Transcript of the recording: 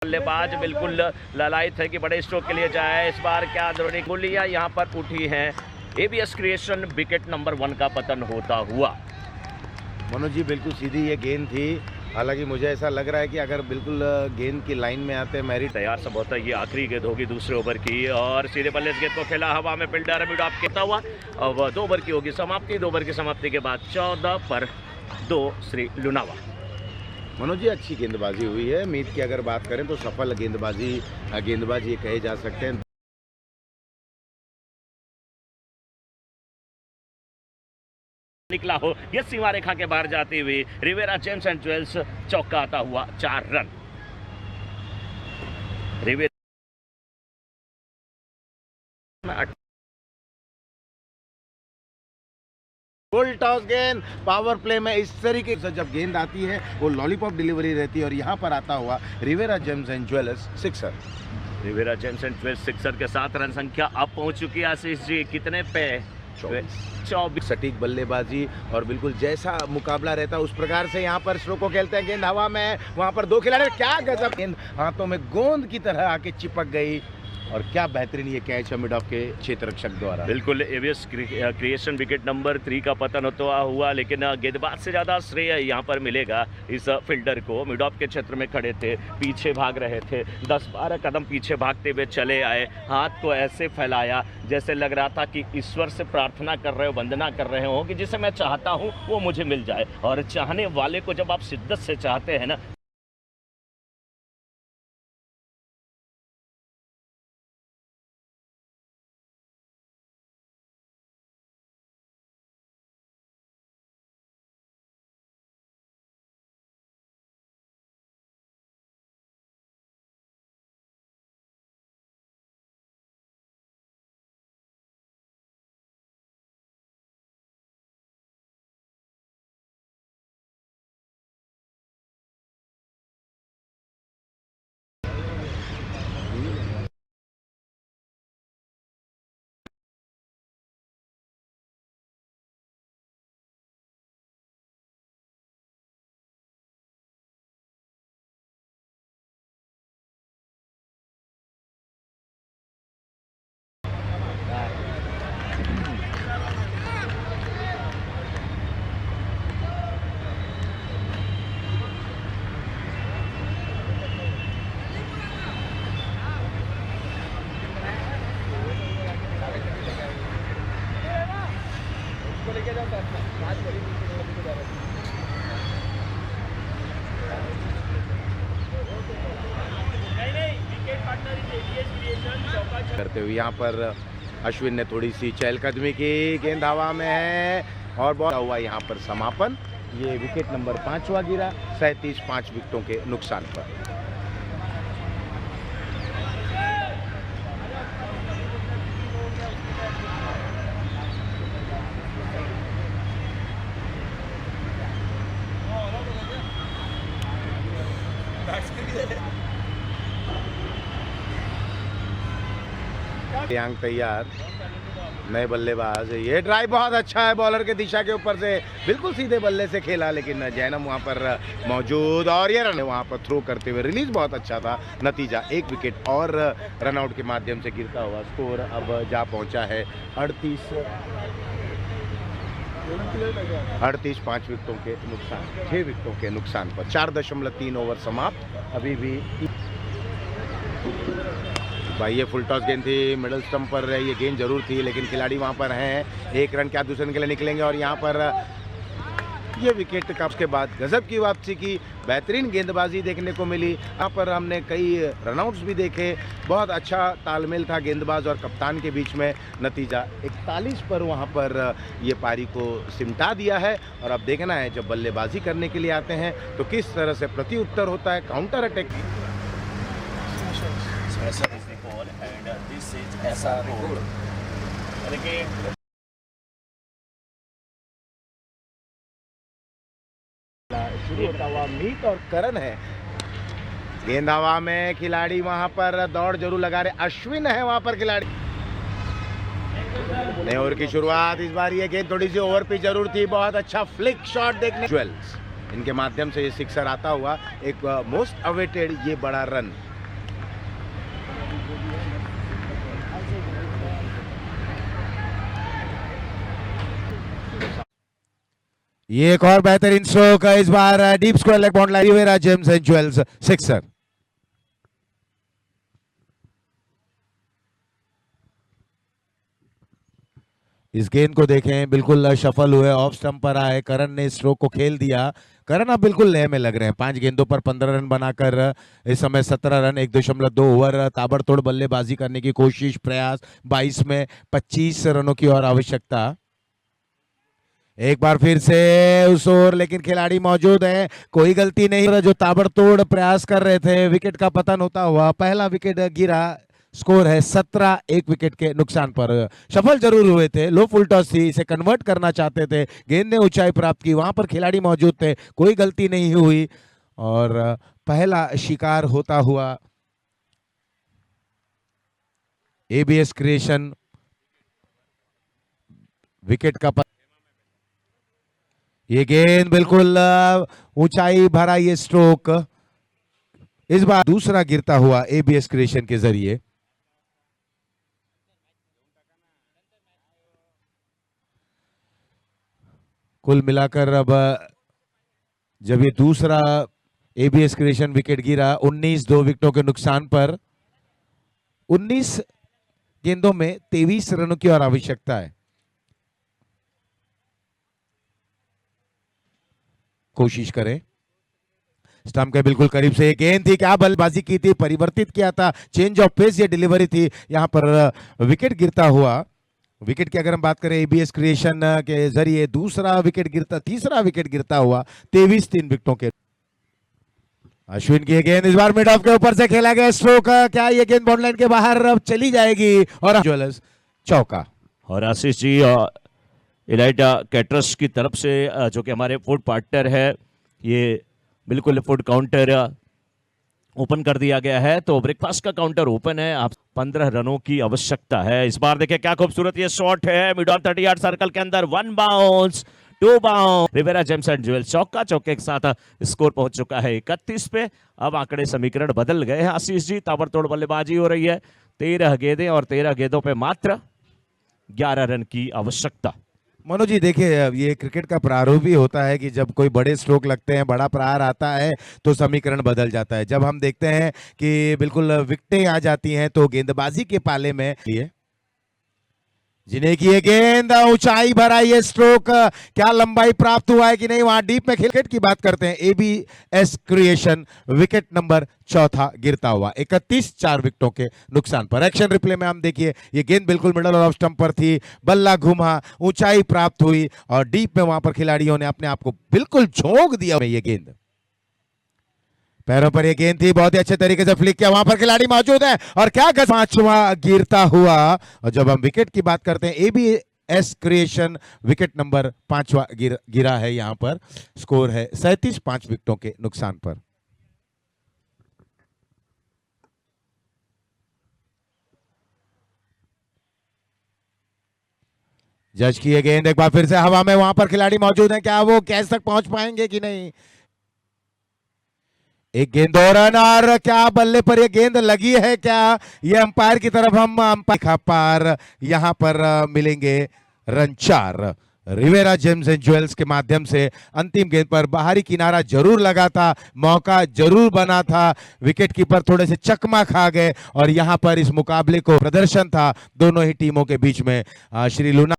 बल्लेबाज बिल्कुल ललायत है कि बड़े स्ट्रोक के लिए जाए। इस बार क्या अंदरूनी गोलियां यहाँ पर उठी हैं। एबीएस क्रिएशन विकेट नंबर 1 का पतन होता हुआ। मनोज जी बिल्कुल सीधी ये गेंद थी, हालांकि मुझे ऐसा लग रहा है कि अगर बिल्कुल गेंद की लाइन में आते मैरिट तैयार संभवतः ये आखिरी गेंद होगी दूसरे ओवर की और सीधे बल्ले इस गेंद को खेला हवा में, फील्डर मिडॉप कहता हुआ। अब 2 ओवर की होगी समाप्ति। 2 ओवर की समाप्ति के बाद 14 पर 2 श्री लुनावा। मनोज जी अच्छी गेंदबाजी हुई है। मीत की अगर बात करें तो सफल गेंदबाज ये कहे जा सकते हैं। निकला हो ये सीमा रेखा के बाहर जाती हुई रिवेरा जेम्स एंड ज्वेल्स चौका आता हुआ 4 रन। रिवेरा फुल टॉस गेंद पावर प्ले में इस तरीके से जब गेंद आती है वो लॉलीपॉप डिलीवरी रहती है और यहाँ पर आता हुआ Riviera James and Jewels sixer. Riviera James and Jewels sixer के साथ रन संख्या अब पहुंच चुकी है। आशीष जी कितने पे? 24। सटीक बल्लेबाजी और बिल्कुल जैसा मुकाबला रहता है उस प्रकार से यहाँ पर स्ट्रोक को खेलते हैं। गेंद हवा में, वहाँ पर 2 खिलाड़ी, क्या गजब गेंद हाथों में गोंद की तरह आके चिपक गई और क्या बेहतरीन ये कैच है मिडॉफ के क्षेत्र रक्षक द्वारा। बिल्कुल एबीएस क्रिएशन विकेट नंबर 3 का पतन होता हुआ, लेकिन गेंदबाज से ज़्यादा श्रेय यहाँ पर मिलेगा इस फील्डर को। मिडॉफ के क्षेत्र में खड़े थे, पीछे भाग रहे थे, 10-12 कदम पीछे भागते हुए चले आए, हाथ को ऐसे फैलाया जैसे लग रहा था कि ईश्वर से प्रार्थना कर रहे हो, वंदना कर रहे हो कि जिसे मैं चाहता हूँ वो मुझे मिल जाए। और चाहने वाले को जब आप शिद्दत से चाहते हैं ना, करते हुए यहाँ पर अश्विन ने थोड़ी सी चहलकदमी की। गेंद हवा में है और बॉल हुआ यहाँ पर समापन। ये विकेट नंबर 5वां गिरा 37 5 विकेटों के नुकसान पर। तैयार नए बल्लेबाज, ये ड्राइव बहुत अच्छा है बॉलर के दिशा के ऊपर से, बिल्कुल सीधे बल्ले से खेला, लेकिन जैनम वहां पर मौजूद और ये रन वहां पर थ्रो करते हुए रिलीज बहुत अच्छा था। नतीजा 1 विकेट और रनआउट के माध्यम से गिरता हुआ स्कोर अब जा पहुंचा है 38 5 विकेटों के नुकसान, 6 विकेटों के नुकसान पर। 4.3 ओवर समाप्त। अभी भी भाई ये फुल टॉस गेंद थी, मिडल स्टंप पर ये गेंद जरूर थी, लेकिन खिलाड़ी वहां पर हैं। 1 रन क्या दूसरे के लिए निकलेंगे और यहाँ पर ये विकेट का उसके बाद गजब की वापसी की, बेहतरीन गेंदबाजी देखने को मिली। यहाँ पर हमने कई रनआउट्स भी देखे, बहुत अच्छा तालमेल था गेंदबाज और कप्तान के बीच में। नतीजा 41 पर वहाँ पर ये पारी को सिमटा दिया है और अब देखना है जब बल्लेबाजी करने के लिए आते हैं तो किस तरह से प्रति उत्तर होता है, काउंटर अटैक। शुरू होता हुआ मीत और करण है। गेंद हवा में, खिलाड़ी वहां पर दौड़ जरूर लगा रहे, अश्विन है वहां पर खिलाड़ी। नए ओवर की शुरुआत, इस बार ये गेंद थोड़ी सी ओवर पे जरूर थी, बहुत अच्छा फ्लिक शॉट देखने। ज्वेल्स इनके माध्यम से ये सिक्सर आता हुआ एक मोस्ट अवेटेड ये बड़ा रन ये एक और बेहतरीन स्ट्रोक, इस बार deep square leg boundary line, Riviera James and Jewels sixer. इस गेंद को देखें, बिल्कुल सफल हुए, ऑफ स्टंप पर आए, करण ने स्ट्रोक को खेल दिया। करण अब बिल्कुल लय में लग रहे हैं, 5 गेंदों पर 15 रन बनाकर इस समय 17 रन, 1.2 ओवर, ताबड़तोड़ बल्लेबाजी करने की कोशिश, प्रयास, 22 में 25 रनों की और आवश्यकता। एक बार फिर से उस ओर, लेकिन खिलाड़ी मौजूद है, कोई गलती नहीं, जो ताबड़तोड़ प्रयास कर रहे थे, विकेट का पतन होता हुआ पहला विकेट गिरा। स्कोर है 17, 1 विकेट के नुकसान पर। सफल जरूर हुए थे, लो फुल टॉस थी, इसे कन्वर्ट करना चाहते थे, गेंद ने ऊंचाई प्राप्त की, वहां पर खिलाड़ी मौजूद थे, कोई गलती नहीं हुई और पहला शिकार होता हुआ एबीएस क्रिएशन विकेट का ये गेंद बिल्कुल ऊंचाई भरा ये स्ट्रोक, इस बार दूसरा गिरता हुआ एबीएस क्रिएशन के जरिए। कुल मिलाकर अब जब ये दूसरा एबीएस क्रिएशन विकेट गिरा, 19, 2 विकेटों के नुकसान पर, 19 गेंदों में 23 रनों की और आवश्यकता है। कोशिश करें, स्टंप के बिल्कुल करीब से एक गेंद थी, क्या बल्लेबाजी की थी, परिवर्तित किया था, चेंज ऑफ पेस ये डिलीवरी थी, यहां पर विकेट गिरता हुआ। विकेट की अगर हम बात करें एबीएस क्रिएशन के जरिए दूसरा विकेट गिरता, तीसरा विकेट गिरता हुआ 23, 3 विकेटों के। अश्विन की गेंद इस बार मिड ऑफ के ऊपर से खेला गया स्ट्रोक, क्या ये गेंद बाउंड लाइन के बाहर अब चली जाएगी और ज्वेलर्स चौका। और आशीष जी, इलाइट कैटरस की तरफ से जो कि हमारे फुट पार्टनर है, ये बिल्कुल फुट काउंटर ओपन कर दिया गया है, तो ब्रेकफास्ट का काउंटर ओपन है। आप 15 रनों की आवश्यकता है। इस बार देखिए क्या खूबसूरत ये शॉट है, मिड ऑन 30 यार्ड सर्कल के अंदर, 1 bounce 2 bounce, Riviera James and Jewels चौका। चौके के साथ स्कोर पहुंच चुका है 31 पे। अब आंकड़े समीकरण बदल गए हैं आशीष जी, ताबड़तोड़ बल्लेबाजी हो रही है, 13 गेंदें और 13 गेंदों पे मात्र 11 रन की आवश्यकता। मनोज जी देखिए, ये क्रिकेट का प्रारूप ही होता है कि जब कोई बड़े स्ट्रोक लगते हैं, बड़ा प्रहार आता है, तो समीकरण बदल जाता है। जब हम देखते हैं कि बिल्कुल विकेटें आ जाती हैं, तो गेंदबाजी के पाले में लिए जिन्हें की ये गेंद, ऊंचाई भरा ये स्ट्रोक, क्या लंबाई प्राप्त हुआ है कि नहीं, वहां डीप में क्रिकेट की बात करते हैं। एबीएस क्रिएशन विकेट नंबर 4 गिरता हुआ 31, 4 विकेटों के नुकसान पर। एक्शन रिप्ले में हम देखिए, ये गेंद बिल्कुल मिडल ऑफ स्टंप पर थी, बल्ला घुमा, ऊंचाई प्राप्त हुई और डीप में वहां पर खिलाड़ियों ने अपने आप को बिल्कुल झोंक दिया। ये गेंद पैरों पर ये गेंद थी, बहुत ही अच्छे तरीके से फ्लिक किया, वहां पर खिलाड़ी मौजूद है और क्या 5वां गिरता हुआ। और जब हम विकेट की बात करते हैं, एबीएस क्रिएशन विकेट नंबर 5वां गिरा है, यहां पर स्कोर है 37, 5 विकेटों के नुकसान पर। जज की ये गेंद एक बार फिर से हवा में, वहां पर खिलाड़ी मौजूद हैं, क्या वो कैच तक पहुंच पाएंगे कि नहीं। एक गेंद और रन, और क्या बल्ले पर ये गेंद लगी है, क्या ये अंपायर की तरफ हम अंपायर पार यहां पर मिलेंगे run 4। Riviera James and Jewels के माध्यम से अंतिम गेंद पर बाहरी किनारा जरूर लगा था, मौका जरूर बना था, विकेट कीपर थोड़े से चकमा खा गए और यहां पर इस मुकाबले को प्रदर्शन था दोनों ही टीमों के बीच में। श्री लूना